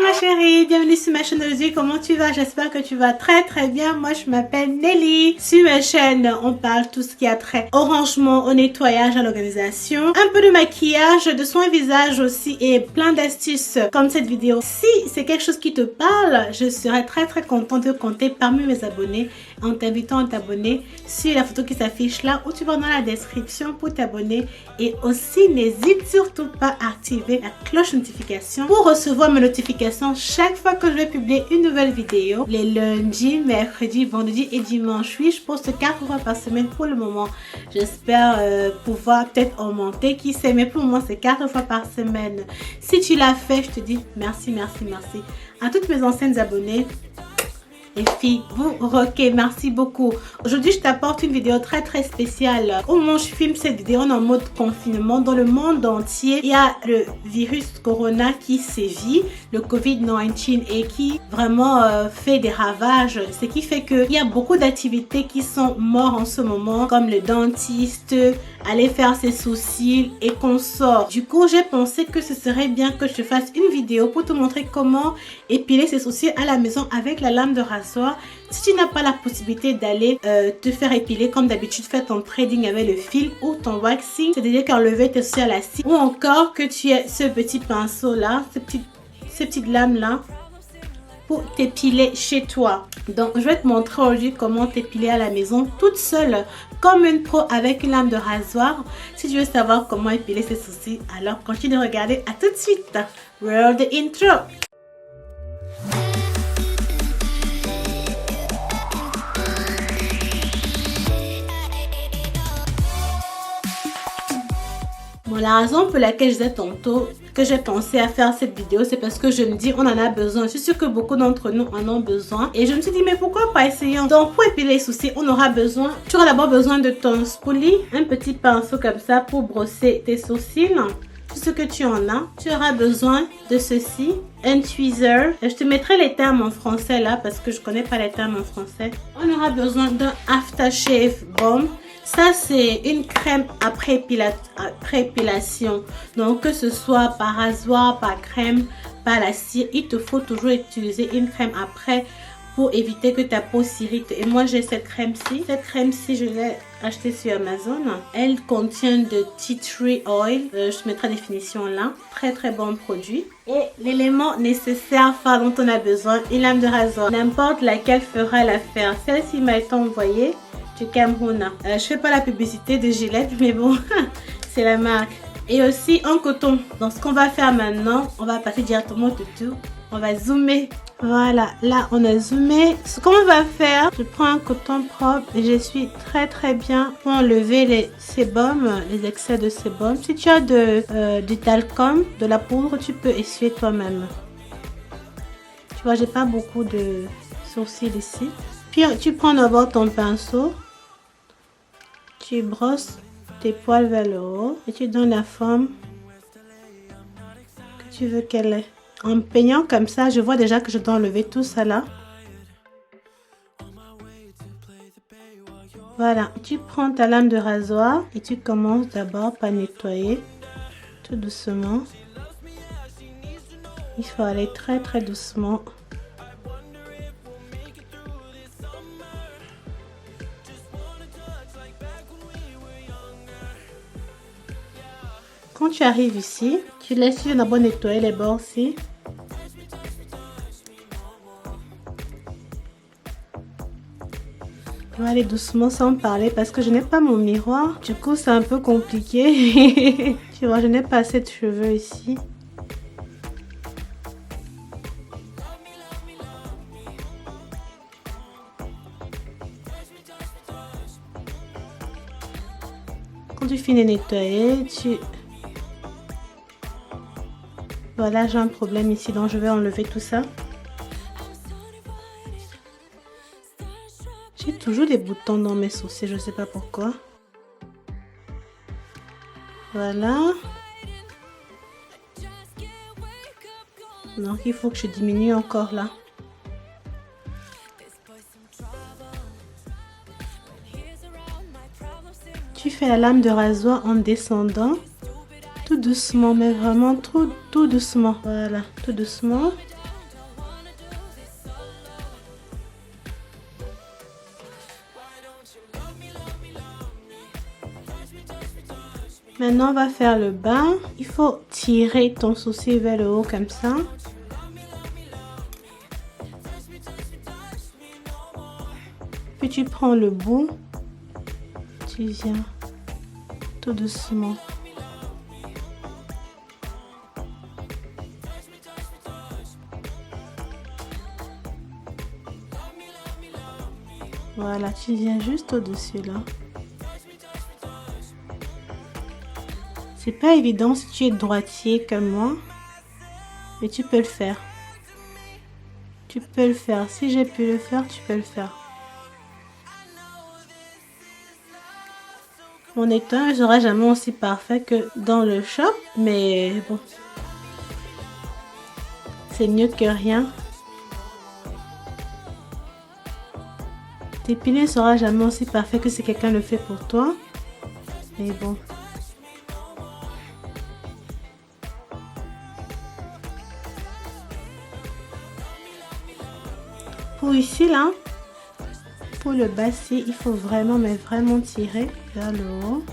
ma chérie, bienvenue sur ma chaîne aujourd'hui. Comment tu vas? J'espère que tu vas très bien. Moi je m'appelle Nelly. Sur ma chaîne on parle tout ce qui a trait au rangement, au nettoyage, à l'organisation, un peu de maquillage, de soins visage aussi et plein d'astuces comme cette vidéo. Si c'est quelque chose qui te parle, je serais très contente de compter parmi mes abonnés en t'invitant à t'abonner sur la photo qui s'affiche là ou tu vas dans la description pour t'abonner. Et aussi n'hésite surtout pas à activer la cloche notification pour recevoir mes notifications chaque fois que je vais publier une nouvelle vidéo. Les lundis, mercredis, vendredis et dimanche. Oui, je poste 4 fois par semaine pour le moment. J'espère pouvoir peut-être augmenter, qui sait, mais pour le moment c'est 4 fois par semaine. Si tu l'as fait, je te dis merci. À toutes mes anciennes abonnées, les filles, vous rockez, merci beaucoup. Aujourd'hui, je t'apporte une vidéo très spéciale. Au moment où je filme cette vidéo, on est en mode confinement. Dans le monde entier, il y a le virus corona qui sévit, le Covid-19, et qui vraiment fait des ravages. Ce qui fait qu'il y a beaucoup d'activités qui sont mortes en ce moment, comme le dentiste, aller faire ses sourcils et consorts. Du coup, j'ai pensé que ce serait bien que je te fasse une vidéo pour te montrer comment épiler ses sourcils à la maison avec la lame de rasoir. Si tu n'as pas la possibilité d'aller te faire épiler comme d'habitude, fais ton threading avec le fil ou ton waxing, c'est-à-dire qu'enlever tes sourcils à la scie, ou encore que tu aies ce petit pinceau là, ces petites lames là pour t'épiler chez toi. Donc je vais te montrer aujourd'hui comment t'épiler à la maison toute seule comme une pro avec une lame de rasoir. Si tu veux savoir comment épiler ses sourcils, alors continue de regarder. À tout de suite. Roll the intro. Bon, la raison pour laquelle je disais tantôt que j'ai pensé à faire cette vidéo, c'est parce que je me dis on en a besoin. Je suis sûre que beaucoup d'entre nous en ont besoin. Et je me suis dit mais pourquoi pas essayer. Donc pour épiler les sourcils, on aura besoin, tu auras d'abord besoin de ton spoolie, un petit pinceau comme ça pour brosser tes sourcils. Tout ce que tu en as. Tu auras besoin de ceci, un tweezer. Je te mettrai les termes en français là parce que je connais pas les termes en français. On aura besoin d'un aftershave balm. Ça, c'est une crème après épilation. Donc, que ce soit par rasoir, par crème, par la cire, il te faut toujours utiliser une crème après pour éviter que ta peau s'irrite. Et moi, j'ai cette crème-ci. Cette crème-ci, je l'ai achetée sur Amazon. Elle contient de tea tree oil. Je te mettrai la définition là. Très bon produit. Et l'élément nécessaire phare dont on a besoin, une lame de rasoir. N'importe laquelle fera l'affaire. Celle-ci m'a été envoyée du Cameroun. Je fais pas la publicité de Gillette, mais bon, c'est la marque. Et aussi un coton. Donc ce qu'on va faire maintenant, on va passer directement au tuto. On va zoomer. Voilà, là on a zoomé. Ce qu'on va faire, je prends un coton propre et j'essuie très bien pour enlever les sébums, les excès de sébum. Si tu as du talcum, de la poudre, tu peux essuyer toi-même. Tu vois, j'ai pas beaucoup de sourcils ici. Puis tu prends d'abord ton pinceau. Tu brosses tes poils vers le haut et tu donnes la forme que tu veux qu'elle ait. En peignant comme ça, je vois déjà que je dois enlever tout ça là. Voilà, tu prends ta lame de rasoir et tu commences d'abord par nettoyer tout doucement. Il faut aller très doucement. Quand tu arrives ici, tu laisses d'abord nettoyer les bords-ci. Je vais aller doucement sans parler parce que je n'ai pas mon miroir. Du coup, c'est un peu compliqué. Tu vois, je n'ai pas assez de cheveux ici. Quand tu finis de nettoyer, Voilà, j'ai un problème ici, donc je vais enlever tout ça. J'ai toujours des boutons dans mes sourcils, je ne sais pas pourquoi. Voilà. Donc il faut que je diminue encore là. Tu fais la lame de rasoir en descendant. Tout doucement, mais vraiment tout doucement. Voilà, tout doucement. Maintenant, on va faire le bas. Il faut tirer ton sourcil vers le haut comme ça. Puis tu prends le bout. Tu viens tout doucement. Voilà, tu viens juste au-dessus là. C'est pas évident si tu es droitier comme moi, mais tu peux le faire. Tu peux le faire. Si j'ai pu le faire, tu peux le faire. Mon nettoyage ne sera jamais aussi parfait que dans le shop, mais bon. C'est mieux que rien. T'épiler ne sera jamais aussi parfait que si quelqu'un le fait pour toi. Mais bon. Pour ici, là, pour le bassis, il faut vraiment, mais vraiment tirer vers le haut.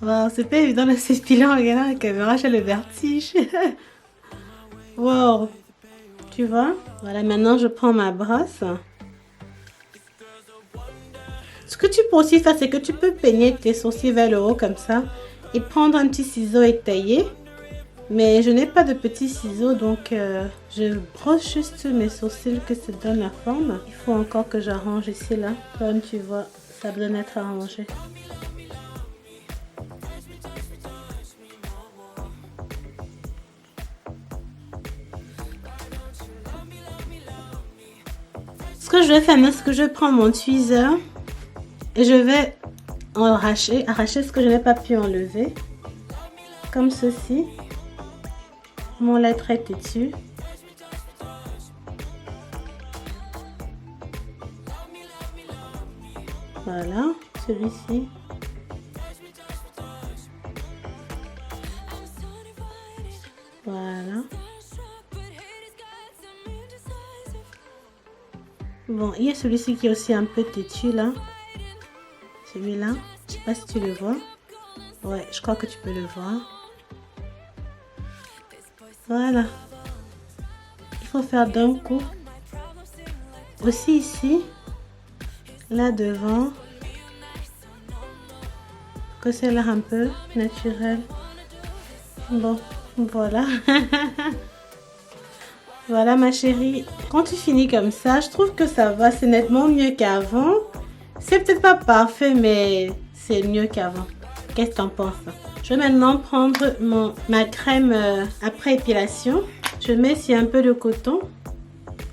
Wow, c'est pas évident de s'épiler en regardant la caméra, j'ai le vertige. Wow, tu vois? Voilà, maintenant je prends ma brosse. Ce que tu peux aussi faire, c'est que tu peux peigner tes sourcils vers le haut comme ça et prendre un petit ciseau et tailler. Mais je n'ai pas de petits ciseaux, donc je brosse juste mes sourcils que ça donne la forme. Il faut encore que j'arrange ici, là. Comme tu vois, ça doit être arrangé. Ce que je vais faire maintenant, c'est que je prends mon tweezer et je vais arracher ce que je n'ai pas pu enlever. Comme ceci. Mon lettre est têtue. Voilà, celui-ci. Voilà. Bon, il y a celui-ci qui est aussi un peu têtu là. Celui-là, je sais pas si tu le vois. Ouais, je crois que tu peux le voir. Voilà. Il faut faire d'un coup. Aussi ici. Là devant. Que c'est là un peu naturel. Bon, voilà. Voilà ma chérie. Quand tu finis comme ça, je trouve que ça va. C'est nettement mieux qu'avant. C'est peut-être pas parfait, mais c'est mieux qu'avant. Qu'est-ce que tu en penses? Je vais maintenant prendre ma crème après épilation. Je mets ici un peu de coton.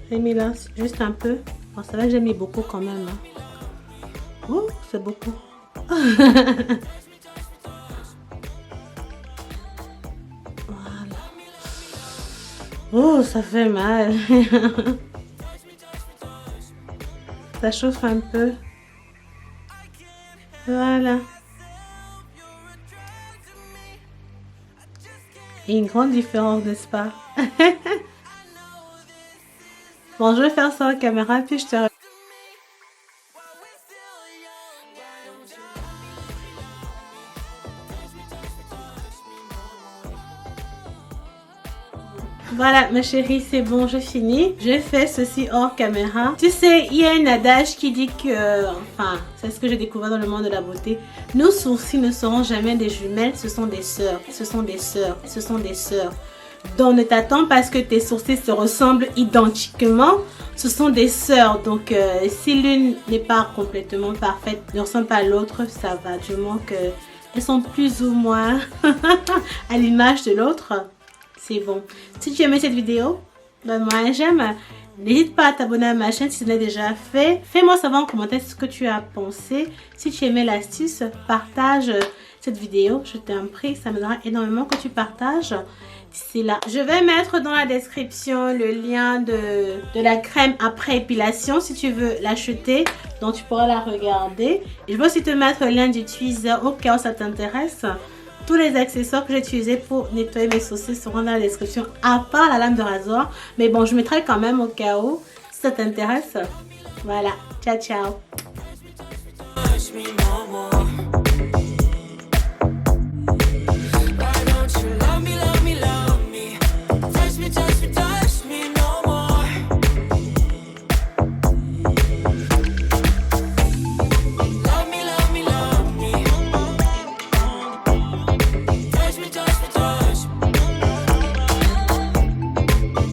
J'ai mis là juste un peu. Bon, ça va, j'ai mis beaucoup quand même. Hein. Oh, c'est beaucoup. Voilà. Oh, ça fait mal. Ça chauffe un peu. Voilà. Et une grande différence, n'est-ce pas? Bon, je vais faire ça en caméra, puis je te remercie. Voilà ma chérie, c'est bon, je finis. Je fais ceci hors caméra. Tu sais, il y a un adage qui dit que, enfin, c'est ce que j'ai découvert dans le monde de la beauté. Nos sourcils ne seront jamais des jumelles, ce sont des sœurs. Ce sont des sœurs. Ce sont des sœurs. Donc ne t'attends pas à ce que tes sourcils se ressemblent identiquement. Ce sont des sœurs. Donc si l'une n'est pas complètement parfaite, ne ressemble pas à l'autre, ça va. Du moins qu'elles sont plus ou moins à l'image de l'autre. C'est bon. Si tu aimais cette vidéo, donne-moi un j'aime. N'hésite pas à t'abonner à ma chaîne si ce n'est déjà fait. Fais-moi savoir en commentaire ce que tu as pensé. Si tu aimais l'astuce, partage cette vidéo. Je t'en prie, ça m'aidera énormément que tu partages. D'ici là, je vais mettre dans la description le lien de la crème après épilation si tu veux l'acheter. Donc tu pourras la regarder. Je vais aussi te mettre le lien d'utiliseur au cas où ça t'intéresse. Tous les accessoires que j'ai utilisés pour nettoyer mes saucisses seront dans la description, à part la lame de rasoir. Mais bon, je mettrai quand même au cas où, si ça t'intéresse. Voilà, ciao ciao.